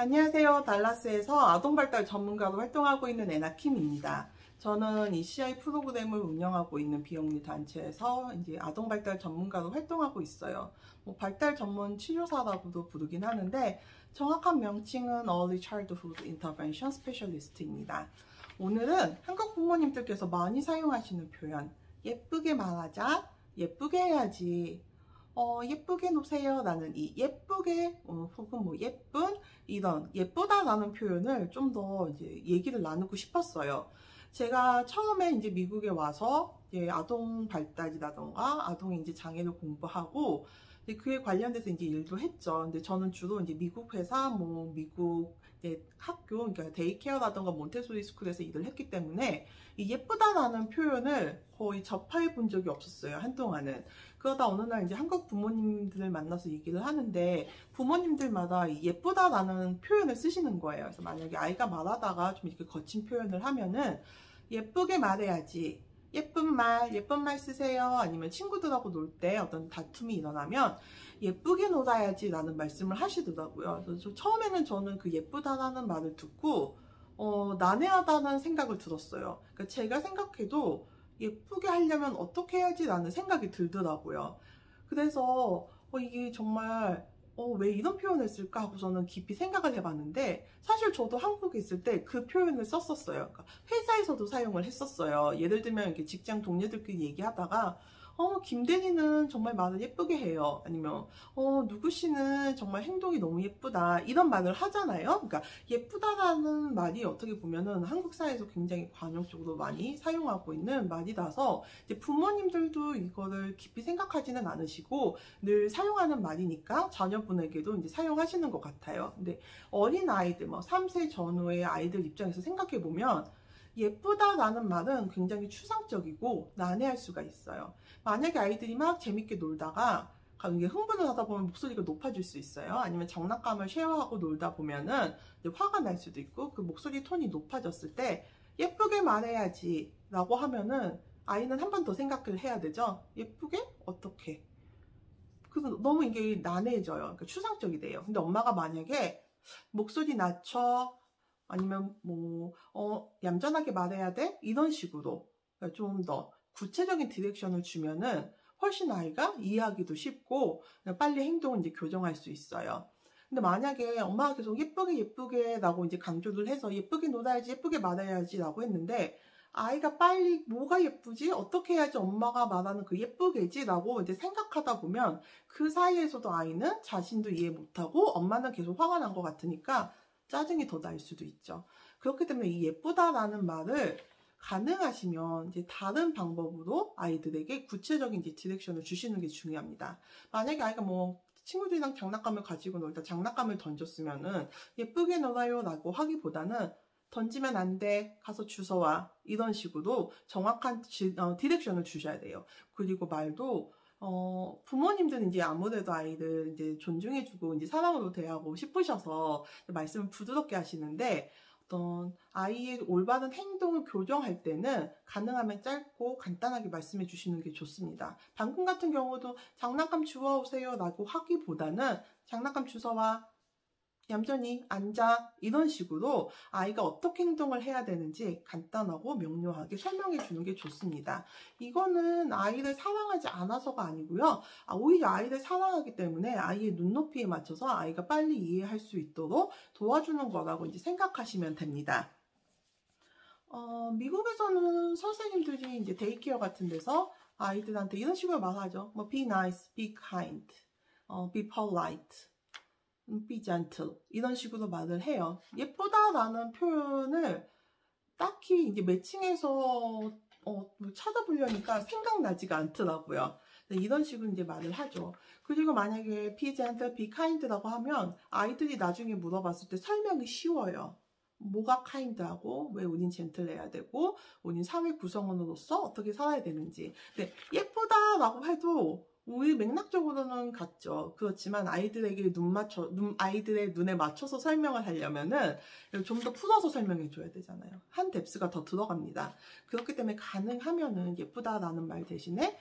안녕하세요. 달라스에서 아동발달 전문가로 활동하고 있는 애나킴입니다. 저는 ECI 프로그램을 운영하고 있는 비영리 단체에서 이제 아동발달 전문가로 활동하고 있어요. 발달 전문 치료사라고도 부르긴 하는데 정확한 명칭은 Early Childhood Intervention Specialist입니다. 오늘은 한국 부모님들께서 많이 사용하시는 표현, 예쁘게 말하자, 예쁘게 해야지, 예쁘게 노세요 라는 이 예쁘게 혹은 예쁜 이런 예쁘다라는 표현을 좀 더 이제 얘기를 나누고 싶었어요. 제가 처음에 이제 미국에 와서 아동 발달이라던가 아동 인지 장애를 공부하고 그에 관련돼서 이제 일도 했죠. 근데 저는 주로 이제 미국 회사, 미국 학교, 그러니까 데이케어라던가 몬테소리 스쿨에서 일을 했기 때문에 이 예쁘다라는 표현을 거의 접해 본 적이 없었어요, 한동안은. 그러다 어느 날 이제 한국 부모님들을 만나서 얘기를 하는데 부모님들마다 이 예쁘다라는 표현을 쓰시는 거예요. 그래서 만약에 아이가 말하다가 좀 이렇게 거친 표현을 하면은 예쁘게 말해야지, 예쁜 말 쓰세요. 아니면 친구들하고 놀 때 어떤 다툼이 일어나면 예쁘게 놀아야지 라는 말씀을 하시더라고요. 그래서 처음에는 저는 그 예쁘다라는 말을 듣고 난해하다는 생각을 들었어요. 그러니까 제가 생각해도 예쁘게 하려면 어떻게 해야지 라는 생각이 들더라고요. 그래서 이게 정말 왜 이런 표현을 쓸까 하고 저는 깊이 생각을 해봤는데 사실 저도 한국에 있을 때 그 표현을 썼었어요. 그러니까 회사에서도 사용을 했었어요. 예를 들면 이렇게 직장 동료들끼리 얘기하다가 김대리는 정말 말을 예쁘게 해요. 아니면 누구씨는 정말 행동이 너무 예쁘다, 이런 말을 하잖아요. 그러니까 예쁘다라는 말이 어떻게 보면은 한국 사회에서 굉장히 관용적으로 많이 사용하고 있는 말이라서 이제 부모님들도 이거를 깊이 생각하지는 않으시고 늘 사용하는 말이니까 자녀분에게도 이제 사용하시는 것 같아요. 근데 어린 아이들, 3세 전후의 아이들 입장에서 생각해 보면 예쁘다라는 말은 굉장히 추상적이고 난해할 수가 있어요. 만약에 아이들이 막 재밌게 놀다가 흥분을 하다 보면 목소리가 높아질 수 있어요. 아니면 장난감을 쉐어하고 놀다 보면은 화가 날 수도 있고 그 목소리 톤이 높아졌을 때 예쁘게 말해야지 라고 하면은 아이는 한 번 더 생각을 해야 되죠. 예쁘게? 어떻게? 그래서 너무 이게 난해져요. 그러니까 추상적이 돼요. 근데 엄마가 만약에 목소리 낮춰, 아니면 얌전하게 말해야 돼? 이런 식으로 좀 더 구체적인 디렉션을 주면은 훨씬 아이가 이해하기도 쉽고 빨리 행동을 이제 교정할 수 있어요. 근데 만약에 엄마가 계속 예쁘게 라고 이제 강조를 해서 예쁘게 놀아야지, 예쁘게 말해야지 라고 했는데 아이가 빨리 뭐가 예쁘지? 어떻게 해야지 엄마가 말하는 그 예쁘게지? 라고 이제 생각하다 보면 그 사이에서도 아이는 자신도 이해 못하고 엄마는 계속 화가 난 것 같으니까 짜증이 더 날 수도 있죠. 그렇기 때문에 이 예쁘다라는 말을 가능하시면 이제 다른 방법으로 아이들에게 구체적인 이제 디렉션을 주시는 게 중요합니다. 만약에 아이가 친구들이랑 장난감을 가지고 놀다 장난감을 던졌으면은 예쁘게 놀아요 라고 하기보다는 던지면 안 돼, 가서 주워와, 이런 식으로 정확한 디렉션을 주셔야 돼요. 그리고 말도 부모님들은 이제 아무래도 아이들 이제 존중해주고 이제 사랑으로 대하고 싶으셔서 말씀을 부드럽게 하시는데 어떤 아이의 올바른 행동을 교정할 때는 가능하면 짧고 간단하게 말씀해 주시는 게 좋습니다. 방금 같은 경우도 장난감 주워오세요 라고 하기보다는 장난감 주워와, 얌전히 앉아, 이런 식으로 아이가 어떻게 행동을 해야 되는지 간단하고 명료하게 설명해 주는 게 좋습니다. 이거는 아이를 사랑하지 않아서가 아니고요. 오히려 아이를 사랑하기 때문에 아이의 눈높이에 맞춰서 아이가 빨리 이해할 수 있도록 도와주는 거라고 이제 생각하시면 됩니다. 미국에서는 선생님들이 이제 데이케어 같은 데서 아이들한테 이런 식으로 말하죠. be nice, be kind, be polite, be gentle, 이런 식으로 말을 해요. 예쁘다라는 표현을 딱히 이제 매칭해서 찾아보려니까 생각나지가 않더라고요. 이런 식으로 이제 말을 하죠. 그리고 만약에 be gentle, be kind라고 하면 아이들이 나중에 물어봤을 때 설명이 쉬워요. 뭐가 kind하고 왜 우린 젠틀해야 되고 우린 사회 구성원으로서 어떻게 살아야 되는지. 근데 예쁘다라고 해도 우리 맥락적으로는 같죠. 그렇지만 아이들에게 아이들의 눈에 맞춰서 설명을 하려면은 좀 더 풀어서 설명해 줘야 되잖아요. 한 뎁스가 더 들어갑니다. 그렇기 때문에 가능하면은 예쁘다라는 말 대신에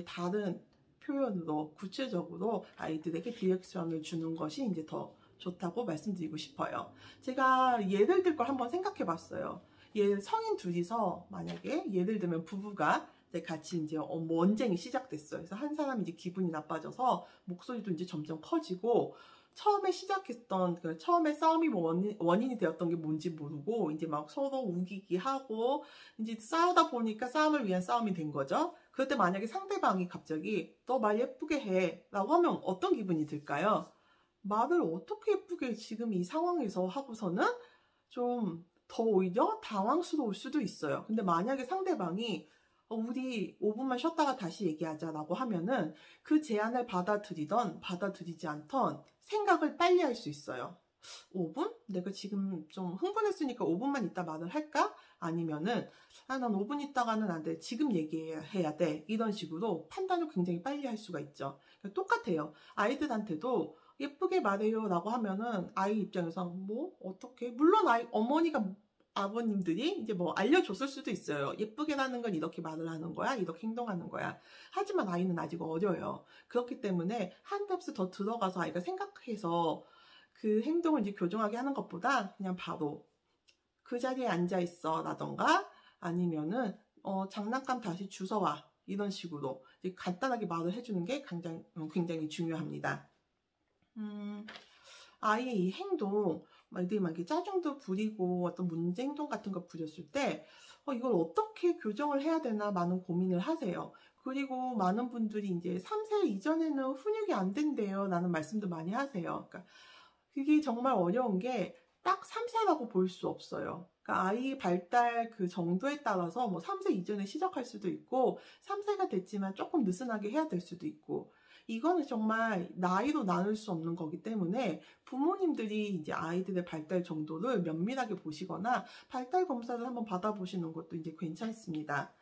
다른 표현으로 구체적으로 아이들에게 디렉션을 주는 것이 이제 더 좋다고 말씀드리고 싶어요. 제가 예를 들 걸 한번 생각해 봤어요. 성인 둘이서 만약에 예를 들면 부부가 같이 이제 언쟁이 시작됐어요. 그래서 한 사람이 이제 기분이 나빠져서 목소리도 이제 점점 커지고, 처음에 시작했던 처음에 싸움이 원인이 되었던 게 뭔지 모르고 이제 막 서로 우기기 하고 이제 싸우다 보니까 싸움을 위한 싸움이 된 거죠. 그럴 때 만약에 상대방이 갑자기 너 말 예쁘게 해 라고 하면 어떤 기분이 들까요? 말을 어떻게 예쁘게 지금 이 상황에서 하고서는 좀 더 오히려 당황스러울 수도 있어요. 근데 만약에 상대방이 우리 5분만 쉬었다가 다시 얘기하자 라고 하면은 그 제안을 받아들이던 받아들이지 않던 생각을 빨리 할 수 있어요. 5분? 내가 지금 좀 흥분했으니까 5분만 있다 말을 할까? 아니면은 난 5분 있다가는 안 돼. 지금 얘기해야 돼. 이런 식으로 판단을 굉장히 빨리 할 수가 있죠. 그러니까 똑같아요. 아이들한테도 예쁘게 말해요 라고 하면은 아이 입장에서 뭐 어떻게, 물론 어머니가 아버님들이 이제 뭐 알려줬을 수도 있어요. 예쁘게라는 건 이렇게 말을 하는 거야, 이렇게 행동하는 거야. 하지만 아이는 아직 어려요. 그렇기 때문에 한 뼘스 더 들어가서 아이가 생각해서 그 행동을 이제 교정하게 하는 것보다 그냥 바로 그 자리에 앉아 있어 라던가 아니면은 장난감 다시 주워와 이런 식으로 이제 간단하게 말을 해주는 게 굉장히 중요합니다. 아이의 이 행동, 애들이 막 이렇게 짜증도 부리고 어떤 문제 행동 같은 거 부렸을 때 이걸 어떻게 교정을 해야 되나 많은 고민을 하세요. 그리고 많은 분들이 이제 3세 이전에는 훈육이 안 된대요 라는 말씀도 많이 하세요. 그러니까 그게 정말 어려운 게 딱 3세라고 볼 수 없어요. 그러니까 아이의 발달 그 정도에 따라서 뭐 3세 이전에 시작할 수도 있고 3세가 됐지만 조금 느슨하게 해야 될 수도 있고, 이거는 정말 나이로 나눌 수 없는 거기 때문에 부모님들이 이제 아이들의 발달 정도를 면밀하게 보시거나 발달 검사를 한번 받아보시는 것도 이제 괜찮습니다.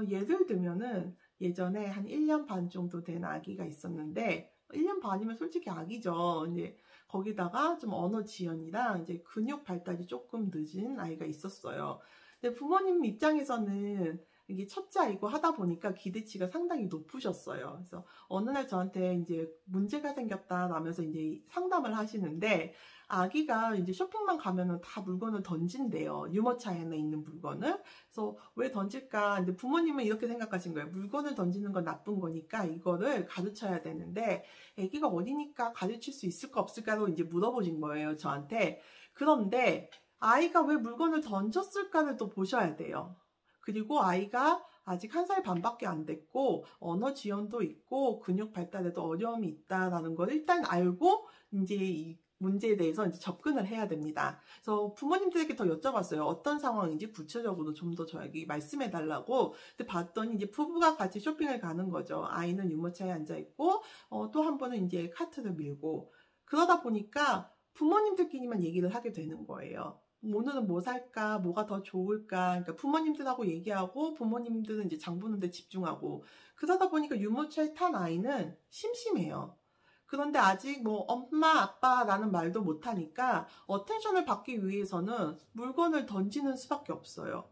예를 들면은 예전에 한 1년 반 정도 된 아기가 있었는데, 1년 반이면 솔직히 아기죠. 이제 거기다가 좀 언어 지연이랑 이제 근육 발달이 조금 늦은 아이가 있었어요. 근데 부모님 입장에서는 이게 첫째 아이고 하다 보니까 기대치가 상당히 높으셨어요. 그래서 어느 날 저한테 이제 문제가 생겼다라면서 이제 상담을 하시는데, 아기가 이제 쇼핑만 가면은 다 물건을 던진대요. 유모차에 있는 물건을. 그래서 왜 던질까? 근데 부모님은 이렇게 생각하신 거예요. 물건을 던지는 건 나쁜 거니까 이거를 가르쳐야 되는데, 아기가 어리니까 가르칠 수 있을까 없을까로 이제 물어보신 거예요, 저한테. 그런데 아이가 왜 물건을 던졌을까를 또 보셔야 돼요. 그리고 아이가 아직 1살 반밖에 안 됐고 언어 지연도 있고 근육 발달에도 어려움이 있다라는 걸 일단 알고 이제 이 문제에 대해서 이제 접근을 해야 됩니다. 그래서 부모님들에게 더 여쭤봤어요. 어떤 상황인지 구체적으로 좀 더 저에게 말씀해 달라고. 근데 봤더니 이제 부부가 같이 쇼핑을 가는 거죠. 아이는 유모차에 앉아 있고 또 한 번은 이제 카트를 밀고, 그러다 보니까 부모님들끼리만 얘기를 하게 되는 거예요. 오늘은 뭐 살까? 뭐가 더 좋을까? 그러니까 부모님들하고 얘기하고 부모님들은 이제 장 보는 데 집중하고, 그러다 보니까 유모차에 탄 아이는 심심해요. 그런데 아직 뭐 엄마, 아빠라는 말도 못하니까 어텐션을 받기 위해서는 물건을 던지는 수밖에 없어요.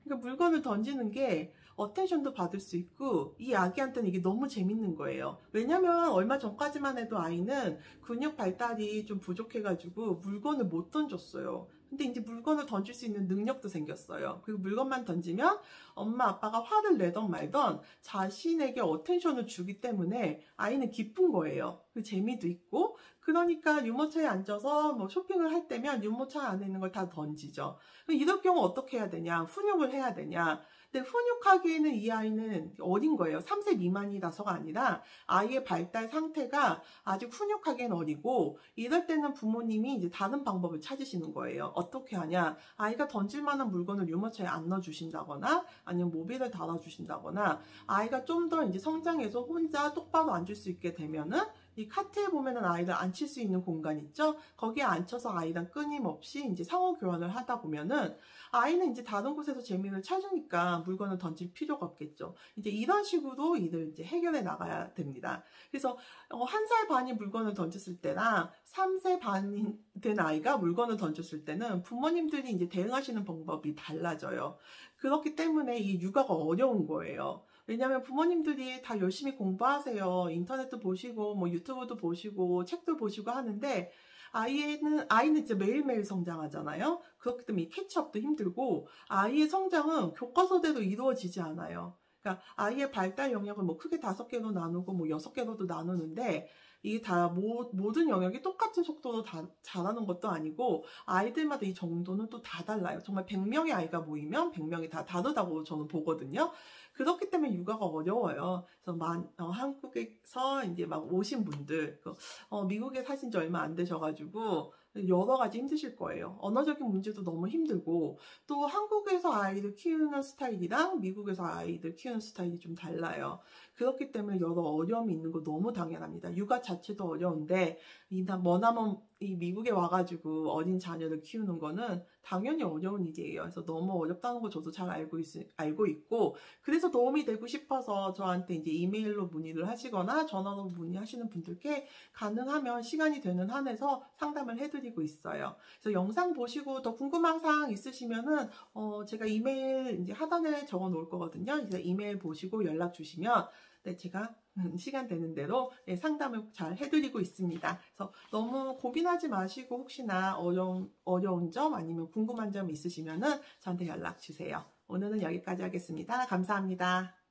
그러니까 물건을 던지는 게 어텐션도 받을 수 있고 이 아기한테는 이게 너무 재밌는 거예요. 왜냐면 얼마 전까지만 해도 아이는 근육 발달이 좀 부족해가지고 물건을 못 던졌어요. 근데 이제 물건을 던질 수 있는 능력도 생겼어요. 그리고 물건만 던지면 엄마 아빠가 화를 내던 말던 자신에게 어텐션을 주기 때문에 아이는 기쁜 거예요. 그 재미도 있고, 그러니까 유모차에 앉아서 뭐 쇼핑을 할 때면 유모차 안에 있는 걸 다 던지죠. 이럴 경우 어떻게 해야 되냐? 훈육을 해야 되냐? 근데 훈육하기에는 이 아이는 어린 거예요. 3세 미만이라서가 아니라 아이의 발달 상태가 아직 훈육하기엔 어리고, 이럴 때는 부모님이 이제 다른 방법을 찾으시는 거예요. 어떻게 하냐? 아이가 던질 만한 물건을 유모차에 안 넣어주신다거나 아니면 모빌을 달아주신다거나, 아이가 좀 더 이제 성장해서 혼자 똑바로 앉을 수 있게 되면은 이 카트에 보면은 아이를 앉힐 수 있는 공간 있죠? 거기에 앉혀서 아이랑 끊임없이 이제 상호 교환을 하다 보면은 아이는 이제 다른 곳에서 재미를 찾으니까 물건을 던질 필요가 없겠죠. 이제 이런 식으로 이를 이제 해결해 나가야 됩니다. 그래서 1살 반이 물건을 던졌을 때랑 3세 반이 된 아이가 물건을 던졌을 때는 부모님들이 이제 대응하시는 방법이 달라져요. 그렇기 때문에 이 육아가 어려운 거예요. 왜냐하면 부모님들이 다 열심히 공부하세요. 인터넷도 보시고 뭐 유튜브도 보시고 책도 보시고 하는데 아이는 이제 매일매일 성장하잖아요. 그렇기 때문에 이 캐치업도 힘들고, 아이의 성장은 교과서대로 이루어지지 않아요. 그러니까 아이의 발달 영역을 뭐 크게 5개로 나누고 뭐 6개로도 나누는데, 이게 다 모든 영역이 똑같은 속도로 다 자라는 것도 아니고, 아이들마다 이 정도는 또 다 달라요. 정말 100명의 아이가 모이면 100명이 다 다르다고 저는 보거든요. 그렇기 때문에 육아가 어려워요. 그래서 한국에서 이제 막 오신 분들, 미국에 사신 지 얼마 안 되셔가지고 여러 가지 힘드실 거예요. 언어적인 문제도 너무 힘들고, 또 한국에서 아이들 키우는 스타일이랑 미국에서 아이들 키우는 스타일이 좀 달라요. 그렇기 때문에 여러 어려움이 있는 거 너무 당연합니다. 육아 자체도 어려운데 머나먼 이 미국에 와가지고 어린 자녀를 키우는 거는 당연히 어려운 일이에요. 그래서 너무 어렵다는 거 저도 잘 알고 있고, 그래서 도움이 되고 싶어서 저한테 이제 이메일로 문의를 하시거나 전화로 문의하시는 분들께 가능하면 시간이 되는 한에서 상담을 해드리고 있어요. 그래서 영상 보시고 더 궁금한 사항 있으시면은 제가 이메일 이제 하단에 적어 놓을 거거든요. 그래서 이메일 보시고 연락 주시면 네, 제가 시간 되는 대로 상담을 잘 해드리고 있습니다. 그래서 너무 고민하지 마시고 혹시나 어려운 점 아니면 궁금한 점 있으시면은 저한테 연락 주세요. 오늘은 여기까지 하겠습니다. 감사합니다.